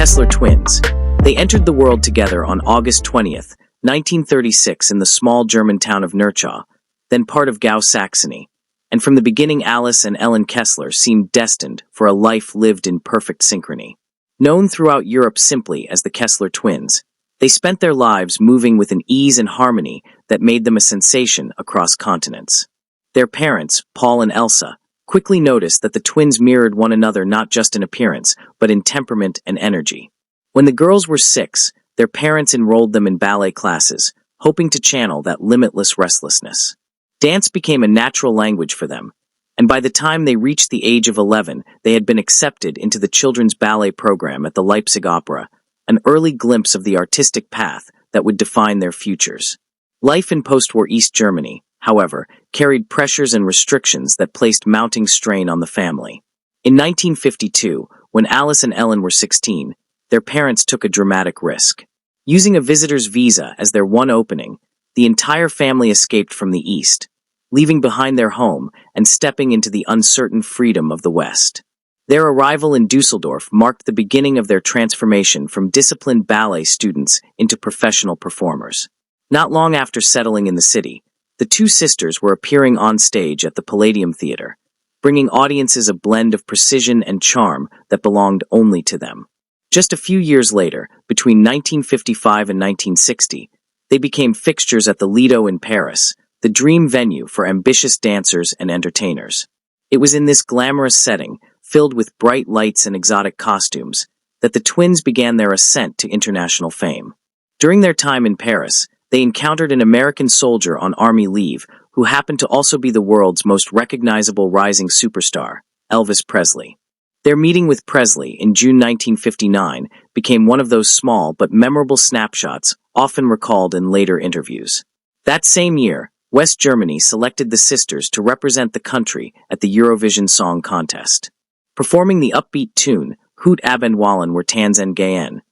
Kessler Twins. They entered the world together on August 20th, 1936 in the small German town of Nurchau, then part of Gau, Saxony. And from the beginning, Alice and Ellen Kessler seemed destined for a life lived in perfect synchrony. Known throughout Europe simply as the Kessler Twins, they spent their lives moving with an ease and harmony that made them a sensation across continents. Their parents, Paul and Elsa, quickly noticed that the twins mirrored one another not just in appearance, but in temperament and energy. When the girls were 6, their parents enrolled them in ballet classes, hoping to channel that limitless restlessness. Dance became a natural language for them, and by the time they reached the age of 11, they had been accepted into the children's ballet program at the Leipzig Opera, an early glimpse of the artistic path that would define their futures. Life in post-war East Germany, however, carried pressures and restrictions that placed mounting strain on the family. In 1952, when Alice and Ellen were 16, their parents took a dramatic risk. Using a visitor's visa as their one opening, the entire family escaped from the East, leaving behind their home and stepping into the uncertain freedom of the West. Their arrival in Dusseldorf marked the beginning of their transformation from disciplined ballet students into professional performers. Not long after settling in the city, the two sisters were appearing on stage at the Palladium Theater, bringing audiences a blend of precision and charm that belonged only to them. Just a few years later, between 1955 and 1960, they became fixtures at the Lido in Paris, the dream venue for ambitious dancers and entertainers. It was in this glamorous setting, filled with bright lights and exotic costumes, that the twins began their ascent to international fame. During their time in Paris, they encountered an American soldier on army leave who happened to also be the world's most recognizable rising superstar, Elvis Presley. Their meeting with Presley in June 1959 became one of those small but memorable snapshots often recalled in later interviews. That same year, West Germany selected the sisters to represent the country at the Eurovision Song Contest. Performing the upbeat tune, Hoot ab en Wallen were Tanzen Gayen,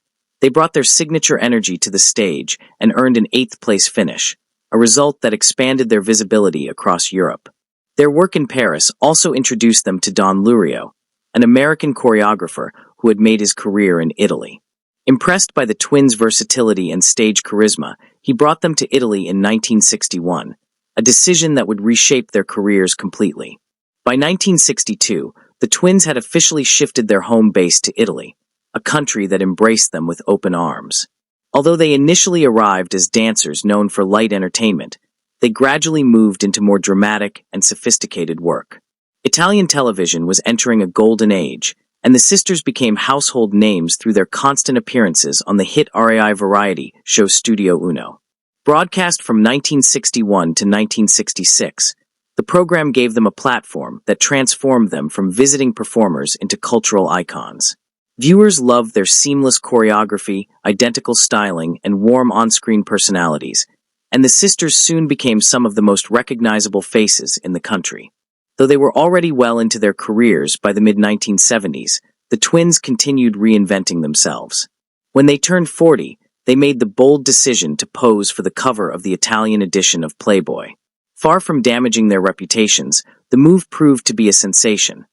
they brought their signature energy to the stage and earned an 8th-place finish, a result that expanded their visibility across Europe. Their work in Paris also introduced them to Don Lurio, an American choreographer who had made his career in Italy. Impressed by the twins' versatility and stage charisma, he brought them to Italy in 1961, a decision that would reshape their careers completely. By 1962, the twins had officially shifted their home base to Italy, a country that embraced them with open arms. Although they initially arrived as dancers known for light entertainment, they gradually moved into more dramatic and sophisticated work. Italian television was entering a golden age, and the sisters became household names through their constant appearances on the hit RAI variety show Studio Uno. Broadcast from 1961 to 1966, the program gave them a platform that transformed them from visiting performers into cultural icons. Viewers loved their seamless choreography, identical styling, and warm on-screen personalities, and the sisters soon became some of the most recognizable faces in the country. Though they were already well into their careers by the mid-1970s, the twins continued reinventing themselves. When they turned 40, they made the bold decision to pose for the cover of the Italian edition of Playboy. Far from damaging their reputations, the move proved to be a sensation.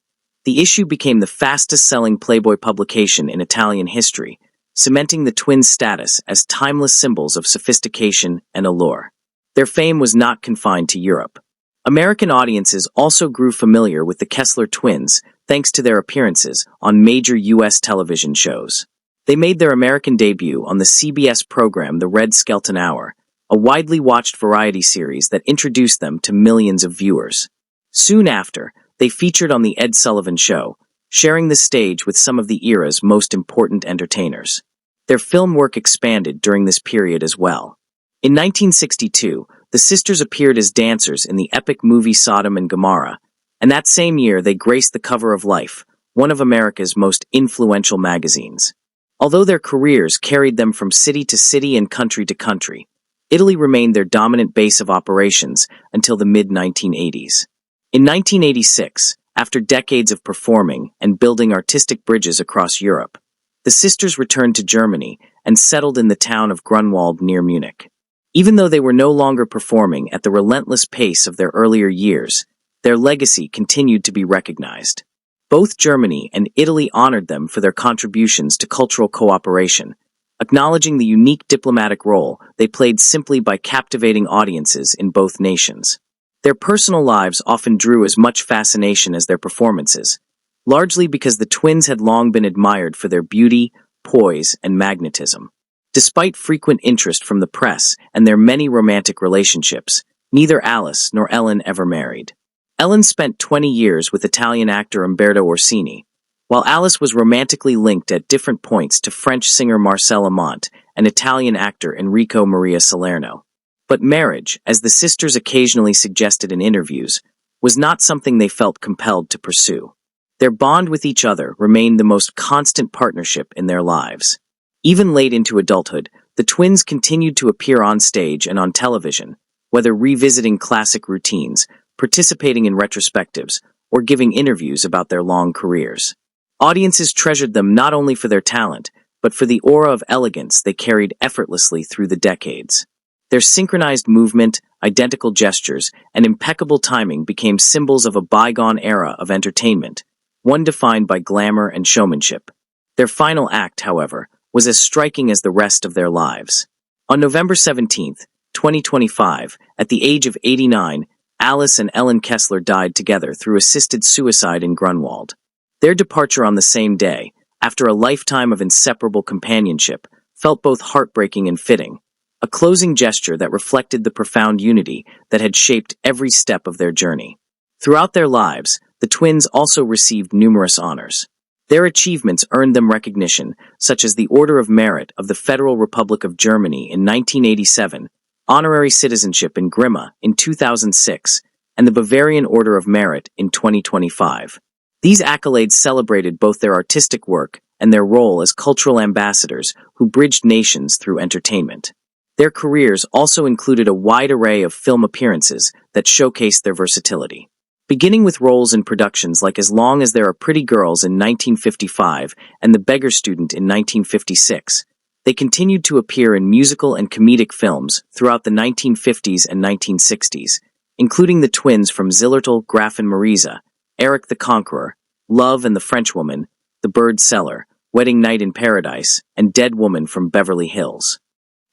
The issue became the fastest-selling Playboy publication in Italian history, cementing the twins' status as timeless symbols of sophistication and allure. Their fame was not confined to Europe. American audiences also grew familiar with the Kessler Twins thanks to their appearances on major U.S. television shows. They made their American debut on the CBS program The Red Skelton Hour, a widely watched variety series that introduced them to millions of viewers. Soon after, they featured on The Ed Sullivan Show, sharing the stage with some of the era's most important entertainers. Their film work expanded during this period as well. In 1962, the sisters appeared as dancers in the epic movie Sodom and Gomorrah, and that same year they graced the cover of Life, one of America's most influential magazines. Although their careers carried them from city to city and country to country, Italy remained their dominant base of operations until the mid-1980s. In 1986, after decades of performing and building artistic bridges across Europe, the sisters returned to Germany and settled in the town of Grunwald near Munich. Even though they were no longer performing at the relentless pace of their earlier years, their legacy continued to be recognized. Both Germany and Italy honored them for their contributions to cultural cooperation, acknowledging the unique diplomatic role they played simply by captivating audiences in both nations. Their personal lives often drew as much fascination as their performances, largely because the twins had long been admired for their beauty, poise, and magnetism. Despite frequent interest from the press and their many romantic relationships, neither Alice nor Ellen ever married. Ellen spent 20 years with Italian actor Umberto Orsini, while Alice was romantically linked at different points to French singer Marcel Amont and Italian actor Enrico Maria Salerno. But marriage, as the sisters occasionally suggested in interviews, was not something they felt compelled to pursue. Their bond with each other remained the most constant partnership in their lives. Even late into adulthood, the twins continued to appear on stage and on television, whether revisiting classic routines, participating in retrospectives, or giving interviews about their long careers. Audiences treasured them not only for their talent, but for the aura of elegance they carried effortlessly through the decades. Their synchronized movement, identical gestures, and impeccable timing became symbols of a bygone era of entertainment, one defined by glamour and showmanship. Their final act, however, was as striking as the rest of their lives. On November 17, 2025, at the age of 89, Alice and Ellen Kessler died together through assisted suicide in Grunwald. Their departure on the same day, after a lifetime of inseparable companionship, felt both heartbreaking and fitting, a closing gesture that reflected the profound unity that had shaped every step of their journey. Throughout their lives, the twins also received numerous honors. Their achievements earned them recognition, such as the Order of Merit of the Federal Republic of Germany in 1987, honorary citizenship in Grimma in 2006, and the Bavarian Order of Merit in 2025. These accolades celebrated both their artistic work and their role as cultural ambassadors who bridged nations through entertainment. Their careers also included a wide array of film appearances that showcased their versatility. Beginning with roles in productions like As Long as There Are Pretty Girls in 1955 and The Beggar Student in 1956, they continued to appear in musical and comedic films throughout the 1950s and 1960s, including the twins from Zillertal, Graf and Mariza, Eric the Conqueror, Love and the Frenchwoman, The Bird Seller, Wedding Night in Paradise, and Dead Woman from Beverly Hills.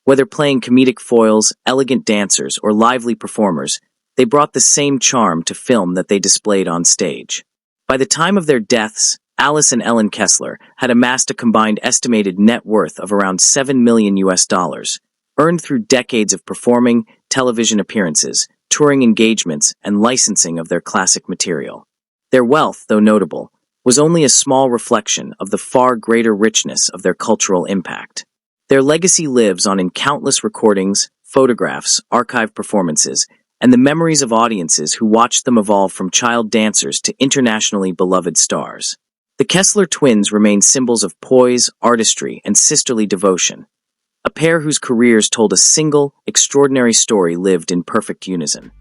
Whether playing comedic foils, elegant dancers, or lively performers, they brought the same charm to film that they displayed on stage. By the time of their deaths, Alice and Ellen Kessler had amassed a combined estimated net worth of around $7 million, earned through decades of performing, television appearances, touring engagements, and licensing of their classic material. Their wealth, though notable, was only a small reflection of the far greater richness of their cultural impact. Their legacy lives on in countless recordings, photographs, archive performances, and the memories of audiences who watched them evolve from child dancers to internationally beloved stars. The Kessler twins remain symbols of poise, artistry, and sisterly devotion, a pair whose careers told a single, extraordinary story lived in perfect unison.